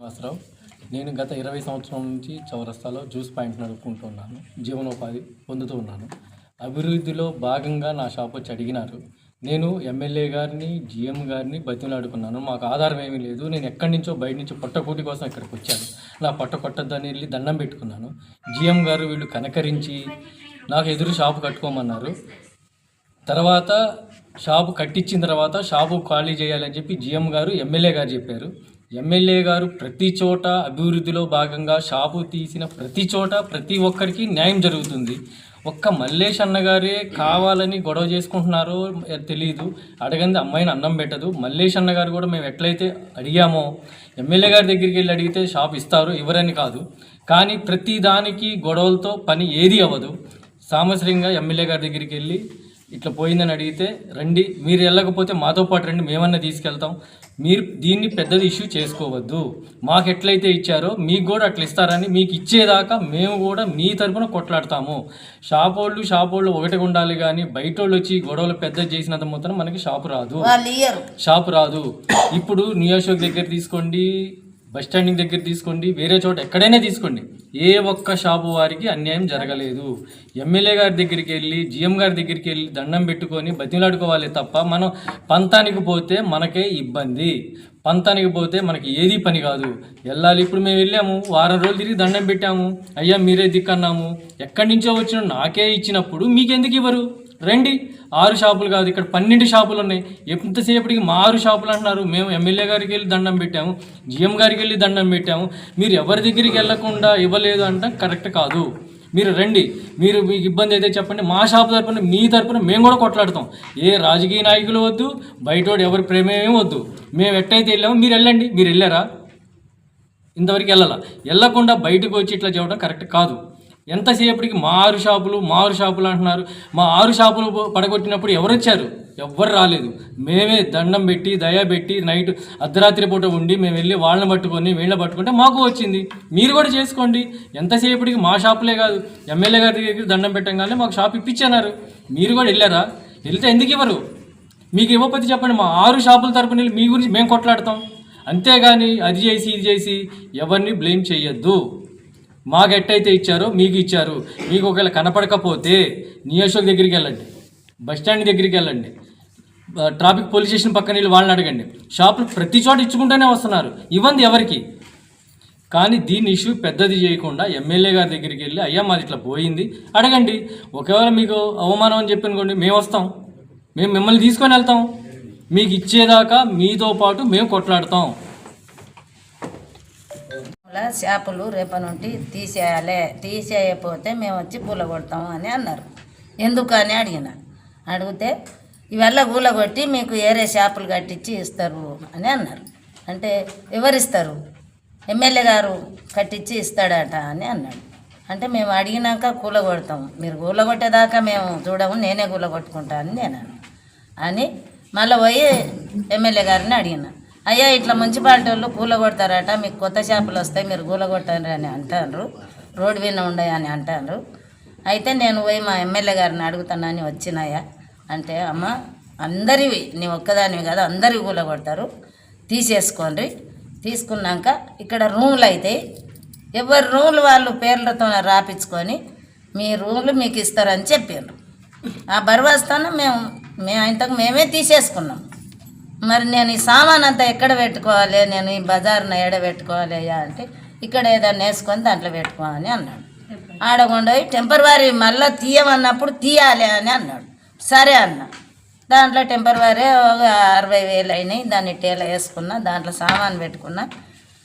శ్రీనివాసరావు. నేను గత 20 సంవత్సరాల నుంచి చౌరస్తాలో జ్యూస్ పాయింట్ నడుపుకుంటున్నాను. జీవనోపాధి పొందుతూ ఉన్నాను. అభివృద్ధిలో భాగంగా నా షాప్ వచ్చి అడిగినారు. నేను ఎమ్మెల్యే గారిని, జీఎం గారిని బతిమలాడుకున్నాను. మాకు ఆధారం ఏమీ లేదు. నేను ఎక్కడి నుంచో బయట నుంచి పొట్టకూటి కోసం ఇక్కడికి వచ్చాను. నా పొట్ట కొట్టద్దని వెళ్ళి దండం పెట్టుకున్నాను. జీఎం గారు వీళ్ళు కనకరించి నాకు ఎదురు షాపు కట్టుకోమన్నారు. తర్వాత షాపు కట్టించిన తర్వాత షాపు ఖాళీ చేయాలని చెప్పి జీఎం గారు, ఎమ్మెల్యే గారు చెప్పారు. ఎమ్మెల్యే గారు ప్రతి చోట అభివృద్ధిలో భాగంగా షాపు తీసిన ప్రతి చోట ప్రతి ఒక్కరికి న్యాయం జరుగుతుంది. ఒక్క మల్లేష్ అన్నగారే కావాలని గొడవ చేసుకుంటున్నారో తెలియదు. అడగంది అమ్మాయిని అన్నం పెట్టదు. మల్లేష్ అన్నగారు కూడా మేము ఎట్లయితే అడిగామో ఎమ్మెల్యే గారి దగ్గరికి వెళ్ళి అడిగితే షాప్ ఇస్తారు, ఇవ్వరని కాదు. కానీ ప్రతి దానికి గొడవలతో పని ఏది అవ్వదు. సామశ్రీయంగా ఎమ్మెల్యే గారి దగ్గరికి వెళ్ళి ఇట్లా పోయిందని అడిగితే రండి, మీరు వెళ్ళకపోతే మాతో పాటు రండి, మేమన్నా తీసుకెళ్తాం, మీరు దీన్ని పెద్దది ఇష్యూ చేసుకోవద్దు, మాకు ఎట్లయితే ఇచ్చారో మీకు కూడా అట్లా ఇస్తారని, మీకు ఇచ్చేదాకా మేము కూడా మీ తరపున కొట్లాడతాము. షాపోళ్ళు ఒకటి ఉండాలి, కానీ బయట వాళ్ళు వచ్చి గొడవలు పెద్దది చేసినంత మొత్తం మనకి షాపు రాదు. ఇప్పుడు నియోజకవర్గ దగ్గర తీసుకోండి, బస్ స్టాండింగ్ దగ్గర తీసుకోండి, వేరే చోట ఎక్కడైనా తీసుకోండి, ఏ ఒక్క షాపు వారికి అన్యాయం జరగలేదు. ఎమ్మెల్యే గారి దగ్గరికి వెళ్ళి, జీఎం గారి దగ్గరికి వెళ్ళి దండం పెట్టుకొని బతిలాడుకోవాలి తప్ప మనం పంతానికి పోతే మనకే ఇబ్బంది. పంతానికి పోతే మనకి ఏది పని కాదు. వెళ్ళాలి. ఇప్పుడు మేము వెళ్ళాము, వారం రోజులు తిరిగి దండం పెట్టాము, అయ్యా మీరే దిక్కన్నాము, ఎక్కడి నుంచో వచ్చిన నాకే ఇచ్చినప్పుడు మీకెందుకు ఇవ్వరు? రండి. 6 షాపులు కాదు, ఇక్కడ 12 షాపులు ఉన్నాయి. ఎంతసేపటికి మా 6 షాపులు అంటున్నారు. మేము ఎమ్మెల్యే గారికి వెళ్ళి దండం పెట్టాము, జీఎం గారికి వెళ్ళి దండం పెట్టాము, మీరు ఎవరి దగ్గరికి వెళ్ళకుండా ఇవ్వలేదు అంటే కరెక్ట్ కాదు. మీరు రండి, మీకు ఇబ్బంది అయితే చెప్పండి, మా షాపు తరపున మీ తరపున మేము కూడా కొట్లాడతాం. ఏ రాజకీయ నాయకులు వద్దు, బయటోడు ఎవరి ప్రేమేమీ వద్దు. మేము ఎట్టయితే వెళ్ళామో మీరు వెళ్ళండి. మీరు వెళ్ళారా? ఇంతవరకు వెళ్ళకుండా బయటకు వచ్చి ఇట్లా చేయడం కరెక్ట్ కాదు. ఎంతసేపటికి మా 6 షాపులు అంటున్నారు. మా 6 షాపులు పడగొట్టినప్పుడు ఎవరు వచ్చారు? ఎవ్వరు రాలేదు. మేమే దండం పెట్టి దయ పెట్టి నైట్ అర్ధరాత్రి పూట ఉండి మేము వెళ్ళి వాళ్ళని పట్టుకొని వీళ్ళని పట్టుకుంటే మాకు వచ్చింది. మీరు కూడా చేసుకోండి. ఎంతసేపటికి మా షాపులే కాదు, ఎమ్మెల్యే గారి దగ్గరికి దండం పెట్టంగానే మాకు షాప్ ఇప్పించన్నారు. మీరు కూడా వెళ్ళారా? వెళ్తే ఎందుకు ఇవ్వరు? మీకు ఇవ్వకపోతే చెప్పండి, మా 6 షాపుల తరపున మీ గురించి మేము కొట్లాడతాం. అంతేగాని అది చేసి ఇది చేసి ఎవరిని బ్లేమ్ చేయొద్దు. మాకు ఎట్టయితే ఇచ్చారో మీకు ఇచ్చారు. మీకు ఒకవేళ కనపడకపోతే నియోజకవర్గ దగ్గరికి వెళ్ళండి, బస్ స్టాండ్ దగ్గరికి వెళ్ళండి, ట్రాఫిక్ పోలీస్ స్టేషన్ పక్కన వెళ్ళి వాళ్ళని అడగండి. షాపులు ప్రతి చోట ఇచ్చుకుంటూనే వస్తున్నారు, ఇవ్వండి ఎవరికి. కానీ దీన్ని ఇష్యూ పెద్దది చేయకుండా ఎమ్మెల్యే గారి దగ్గరికి వెళ్ళి అయ్యా మాది ఇట్లా పోయింది అడగండి. ఒకవేళ మీకు అవమానం అని చెప్పనుకోండి, మేము వస్తాం, మేము మిమ్మల్ని తీసుకొని వెళ్తాం. మీకు ఇచ్చేదాకా మీతో పాటు మేము కొట్లాడతాం. షాపులు రేపటి నుండి తీసేయకపోతే మేము వచ్చి కూలగొడతాము అని అన్నారు. ఎందుకని అడిగితే ఇవల్ల కూలగొట్టి మీకు వేరే షాపులు కట్టించి ఇస్తారు అని అన్నారు. అంటే ఎవరిస్తారు? ఎమ్మెల్యే గారు కట్టించి ఇస్తాడట అని అన్నాడు. అంటే మేము అడిగినాక కూలగొడతాము, మీరు కూలగొట్టేదాకా మేము చూడము, నేనే కూలగొట్టుకుంటాను నేను అని మళ్ళీ పోయి ఎమ్మెల్యే గారిని అడిగిన. అయ్యా ఇట్లా మున్సిపాలిటీ వాళ్ళు కూలగొడతారట, మీకు కొత్త షాపులు వస్తాయి, మీరు కూలగొట్టారు అని అంటారు, రోడ్డు విన్న ఉండయి అని అంటారు. అయితే నేను పోయి మా ఎమ్మెల్యే గారిని అడుగుతానని వచ్చినాయా అంటే, అమ్మ అందరివి, నీ ఒక్కదానివి కదా, అందరివి కూలగొడతారు, తీసేసుకోండి. తీసుకున్నాక ఇక్కడ రూములు అవుతాయి, ఎవరి రూములు వాళ్ళు పేర్లతో రాపించుకొని మీ రూములు మీకు ఇస్తారని చెప్పారు. ఆ బర్వాస్తాను మేము ఇంతకు మేమే తీసేసుకున్నాం. మరి నేను ఈ సామాన్ అంతా ఎక్కడ పెట్టుకోవాలి, నేను ఈ బజార్ను ఎడ పెట్టుకోవాలి అయ్యా అంటే, ఇక్కడ ఏదైనా వేసుకొని దాంట్లో పెట్టుకోవాలని అన్నాడు. ఆడకుండా టెంపరవరీ మళ్ళీ తీయమన్నప్పుడు తీయాలి అని అన్నాడు. సరే అన్న. దాంట్లో టెంపరవరీ 60,000 అయినాయి. దాన్ని టేల వేసుకున్నా, దాంట్లో సామాన్ పెట్టుకున్నా.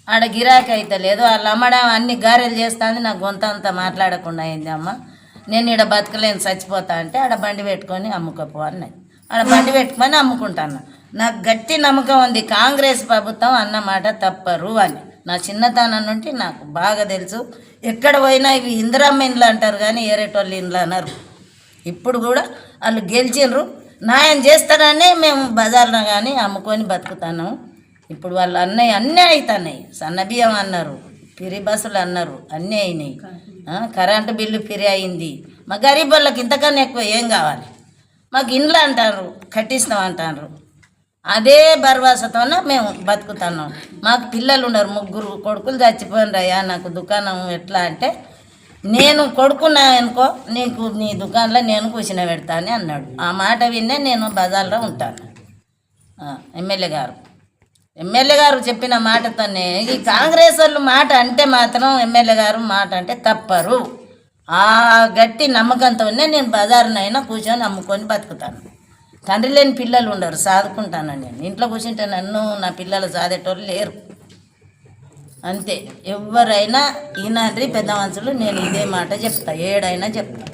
ఆడ గిరాకీ అయితే లేదు, వాళ్ళు అమ్మడం అన్ని గారెలు చేస్తుంది, నాకు గొంత అంతా మాట్లాడకుండా అయింది. అమ్మ నేను ఇక్కడ బతకలేని చచ్చిపోతా అంటే ఆడ బండి పెట్టుకొని అమ్ముకోపో అన్నది. ఆడ బండి పెట్టుకొని అమ్ముకుంటాను. నాకు గట్టి నమ్మకం ఉంది, కాంగ్రెస్ ప్రభుత్వం అన్నమాట తప్పరు అని. నా చిన్నతనం నుండి నాకు బాగా తెలుసు. ఎక్కడ పోయినా ఇవి ఇందిరమ్మ ఇండ్లు అంటారు కానీ ఏరేటోళ్ళు ఇండ్లు అన్నారు. ఇప్పుడు కూడా వాళ్ళు గెలిచిండ్రు, న్యాయం చేస్తారని మేము బజార్లో కానీ అమ్ముకొని బతుకుతాను. ఇప్పుడు వాళ్ళు అన్నీ అవుతున్నాయి. సన్నబియ్యం అన్నారు, ఫ్రీ బస్సులు అన్నారు, అన్నీ అయినాయి. కరెంటు బిల్లు ఫ్రీ అయింది. మా గరీబ్ వాళ్ళకి ఇంతకన్నా ఎక్కువ ఏం కావాలి? మాకు ఇండ్లు అంటారు, కట్టిస్తాం అంటారు. అదే భరోసాతోనే మేము బతుకుతున్నాం. మాకు పిల్లలు ఉన్నారు, 3 కొడుకులు చచ్చిపోయినరయ్యా. నాకు దుకాణం ఎట్లా అంటే, నేను కొడుకున్నా అనుకో నీకు నీ దుకాణంలో నేను కూర్చుని పెడతా అని అన్నాడు. ఆ మాట విన్నే నేను బజార్లో ఉంటాను. ఎమ్మెల్యే గారు చెప్పిన మాటతోనే ఈ కాంగ్రెస్ వాళ్ళు మాట అంటే మాత్రం ఎమ్మెల్యే గారు మాట అంటే తప్పరు. ఆ గట్టి నమ్మకంతోనే నేను బజారునైనా కూర్చొని అమ్ముకొని బతుకుతాను. తండ్రి లేని పిల్లలు ఉండరు, సాదుకుంటాను నేను. ఇంట్లో కూర్చుంటే నన్ను నా పిల్లలు సాదేటోళ్ళు లేరు. అంతే, ఎవరైనా ఈనాడ్రి పెద్ద మనుషులు నేను ఇదే మాట చెప్తా, ఏడైనా చెప్తా.